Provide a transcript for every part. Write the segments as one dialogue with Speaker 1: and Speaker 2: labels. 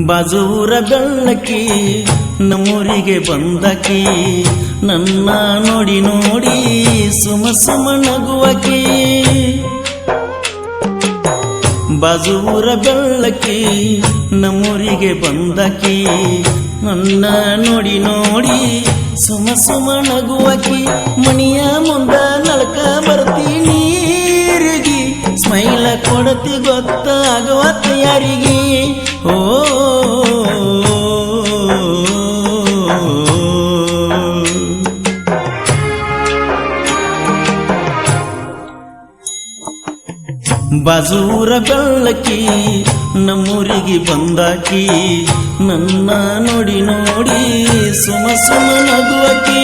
Speaker 1: ಬಾಜೂರ ಬೆಳ್ಳಕ್ಕಿ ನಮ್ಮೂರಿಗೆ ಬಂದಕಿ ನನ್ನ ನೋಡಿ ನೋಡಿ ಸುಮ ಸುಮ ನಗುವಕಿ ಬಾಜೂರ ಬೆಳ್ಳಕ್ಕಿ ನಮ್ಮೂರಿಗೆ ಬಂದಕಿ ನನ್ನ ನೋಡಿ ನೋಡಿ ಸುಮ ಸುಮ ನಗುವಕಿ ಮಣಿಯ ಮುಂದ ನಳಕ ಬರ್ತಿ ನೀರಿಗೆ ಸ್ಮೈಲ ಕೊಡತಿ ಗೊತ್ತಾಗುವತ್ತ ಯಾರಿಗೆ ಓ ಬಾಜೂರ ಬೆಳ್ಳಕ್ಕಿ ನಮ್ಮೂರಿಗೆ ಬಂದಾಕಿ ನನ್ನ ನೋಡಿ ನೋಡಿ ಸುಮ ಸುಮ ನಗುವಕಿ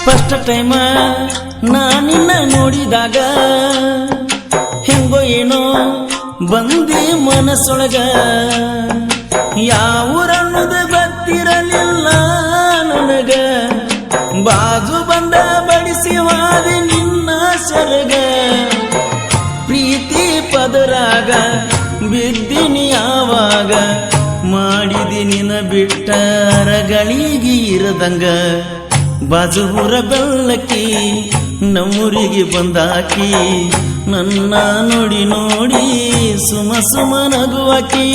Speaker 1: ಫಸ್ಟ್ ಟೈಮ ನಾನಿನ್ನ ನೋಡಿದಾಗ ಹೆಂಗೋ ಏನೋ ಬಂದಿ ಮನಸ್ಸೊಳಗ ಯಾವೂರನ್ನೋದು ಗೊತ್ತಿರಲಿಲ್ಲ ನನಗ ಬಾಜು ಬಂದ ಬಡಿಸಿವಾದಿ ನಿನ್ನ ಸರಗ ಪ್ರೀತಿ ಪದರಾಗ ಬಿದ್ದಿನಿ ಯಾವಾಗ ಮಾಡಿದಿ ನಿನ ಬಿಟ್ಟ ಅರಗಳಿಗೆ ಇರದಂಗ ಬಾಜೂರ ಬೆಳ್ಳಕ್ಕಿ ನಮ್ಮೂರಿಗೆ ಬಂದಾಕಿ ನನ್ನ ನೋಡಿ ನೋಡಿ ಸುಮ ಸುಮ ನಗುವಕಿ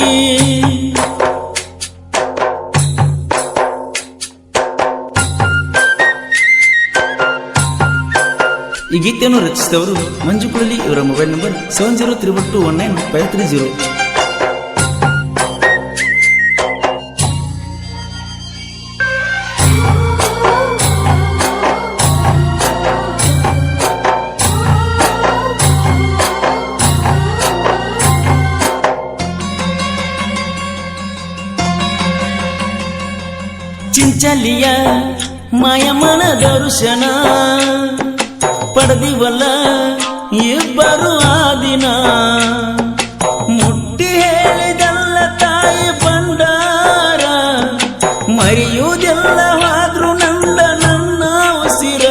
Speaker 1: ಈ ಗೀತೆಯನ್ನು ರಚಿಸಿದವರು ಮಂಜು ಕುಳಲಿ. ಇವರ ಮೊಬೈಲ್ ನಂಬರ್ 7032195330. ಚಿಂಚಲಿಯ ಮಾಯಮ್ಮನ ದರ್ಶನ ಪಡೆದಿವಲ್ಲ ಇಬ್ಬರು ಆ ದಿನ ಮುಟ್ಟಿ ಹೇಳಿದಲ್ಲ ತಾಯಿ ಬಂಡಾರ ಮರೆಯುವುದೆಲ್ಲ ಆದ್ರೂ ನನ್ನ ಉಸಿರ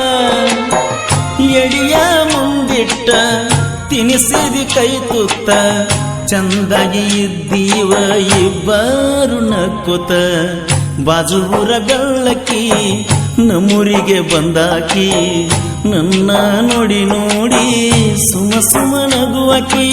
Speaker 1: ಎಡಿಯ ಮುಂದಿಟ್ಟ ತಿನಿಸಿದಿ ಕೈ ತುತ್ತ ಚಂದಾಗಿ ಇದ್ದೀವ ಇಬ್ಬರು ನಕ್ಕುತ್ತ ಬಾಜೂರ ಬೆಳ್ಳಕ್ಕಿ ನಮ್ಮೂರಿಗೆ ಬಂದಾಕಿ ನನ್ನ ನೋಡಿ ನೋಡಿ ಸುಮ ಸುಮ ನಗುವಕಿ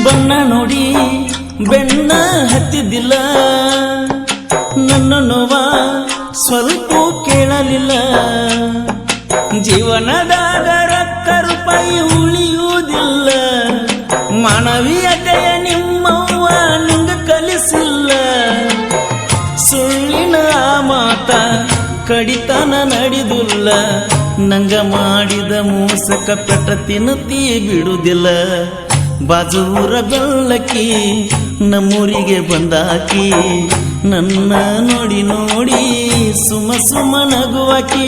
Speaker 1: ಬಣ್ಣ ನೋಡಿ ಬೆಣ್ಣ ಹತ್ತಿದ್ದಿಲ್ಲ ನನ್ನ ನೋವ ಸ್ವಲ್ಪ ಕೇಳಲಿಲ್ಲ ಜೀವನದಾಗ ರೊಕ್ಕ ರೂಪಾಯಿ ಉಳಿಯುವುದಿಲ್ಲ ಮಾನವೀಯತೆಯ ನಿಮ್ಮವ್ವ ನಿಂಗ ಕಲಿಸಿಲ್ಲ ಸುಳ್ಳಿನ ಮಾತ ಕಡಿತನ ನಡೆದಿಲ್ಲ ನಂಗ ಮಾಡಿದ ಮೋಸಕ ಪೆಟ್ಟ ತಿನ್ನತಿ ಬಿಡುವುದಿಲ್ಲ ಬಾಜೂರ ಬೆಳ್ಳಕ್ಕಿ ನಮ್ಮೂರಿಗೆ ಬಂದಾಕಿ ನನ್ನ ನೋಡಿ ನೋಡಿ ಸುಮ ಸುಮ ನಗುವಕಿ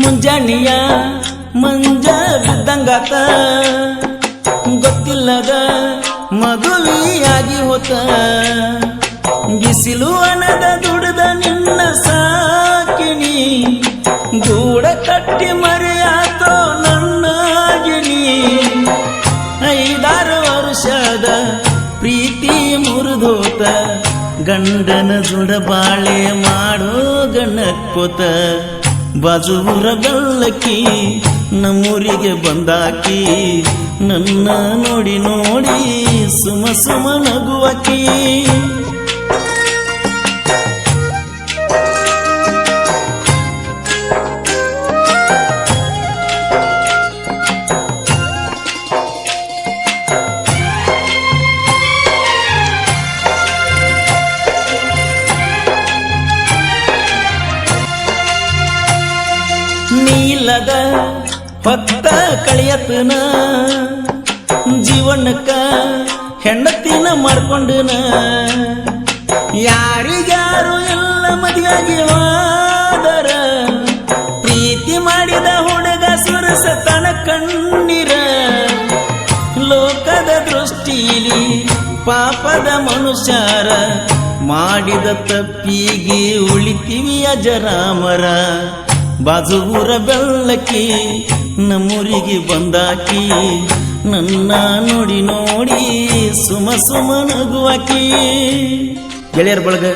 Speaker 1: ಮುಂಜಾನೆಯ ಮಂಜ ಬಿದ್ದಂಗಾತ ಗೊತ್ತಿಲ್ಲದ ಮದುವೆಯಾಗಿ ಹೋತ ಬಿಸಿಲು ಅನದ ದುಡ್ದ ನಿನ್ನ ಸಾಕಿನಿ ಗೂಡ ಕಟ್ಟಿ ಮರೆಯಾತೋ ನನ್ನಾಗಿನಿ 5-6 ವರ್ಷದ ಪ್ರೀತಿ ಮುರಿದ ಧೋತ ಗಂಡನ ಜುಡ ಬಾಳೆ ಮಾಡೋ ಗಣಕ್ಕೋತ ಬಾಜೂರ ಬೆಲ್ಲಕ್ಕಿ ನಮ್ಮೂರಿಗೆ ಬಂದಾಕಿ ನನ್ನ ನೋಡಿ ನೋಡಿ ಸುಮ ಸುಮ ನಗುವಕಿ ನೀಲದ ಹೊತ್ತ ಕಳಿಯತನ ಜೀವನಕ್ಕ ಹೆಂಡತಿನ ಮಾಡ್ಕೊಂಡನ ಯಾರಿಗ್ಯಾರು ಎಲ್ಲ ಮದುವೆಯಾಗಿ ಹೋದರ ಪ್ರೀತಿ ಮಾಡಿದ ಹುಡುಗ ಸುರಸ ತನ ಕಣ್ಣೀರ ಲೋಕದ ದೃಷ್ಟಿಲಿ ಪಾಪದ ಮನುಷ್ಯರ ಮಾಡಿದ ತಪ್ಪಿಗೆ ಉಳಿತೀವಿ ಅಜರಾಮರ ಬಾಜೂರ ಬೆಲ್ಲಕ್ಕಿ ನಮ್ಮೂರಿಗೆ ಬಂದಾಕಿ ನನ್ನ ನೋಡಿ ನೋಡಿ ಸುಮ ಸುಮ ನಗುವಾಕಿ ಗೆಳೆಯರ ಬಳಗ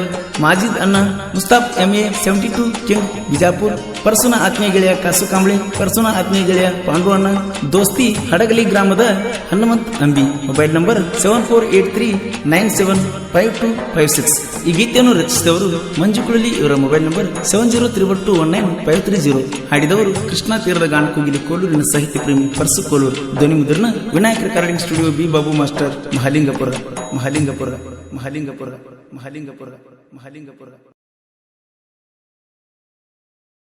Speaker 1: ಮಾಜಿದ್ ಅಣ್ಣ ಮುಸ್ತಾಫ್ MA 72 ಕಿಂಗ್ ಬಿಜಾಪುರ್ ಪರಸುನ ಆತ್ಮೀಯ ಗೆಳೆಯ ಕಾಸು ಕಾಂಬಳೆ ಪರಸುನ ಆತ್ಮೀಯ ಗೆಳೆಯ ಪಾಂಡು ಅಣ್ಣ ದೋಸ್ತಿ ಹಡಗಲಿ ಗ್ರಾಮದ ಹನುಮಂತ್ ಅಂಬಿ ಮೊಬೈಲ್ ನಂಬರ್ 7483975256 ಈ ಗೀತೆಯನ್ನು ರಚಿಸಿದವರು ಮಂಜು ಕುಳಲಿ ಇವರ ಮೊಬೈಲ್ ನಂಬರ್ 7031219530 ಹಾಡಿದವರು ಕೃಷ್ಣ ತೀರದ ಗಾನಕುಗಿಲಿ ಕೋಲೂರಿನ ಸಾಹಿತ್ಯ ಪ್ರೇಮಿ ಪರಸು ಕೋಲೂರು ಧ್ವನಿ ಮುದ್ರಣ Vinayaka recording studio B Babu master Mahalingapura Mahalingapura Mahalingapura Mahalingapura Mahalingapura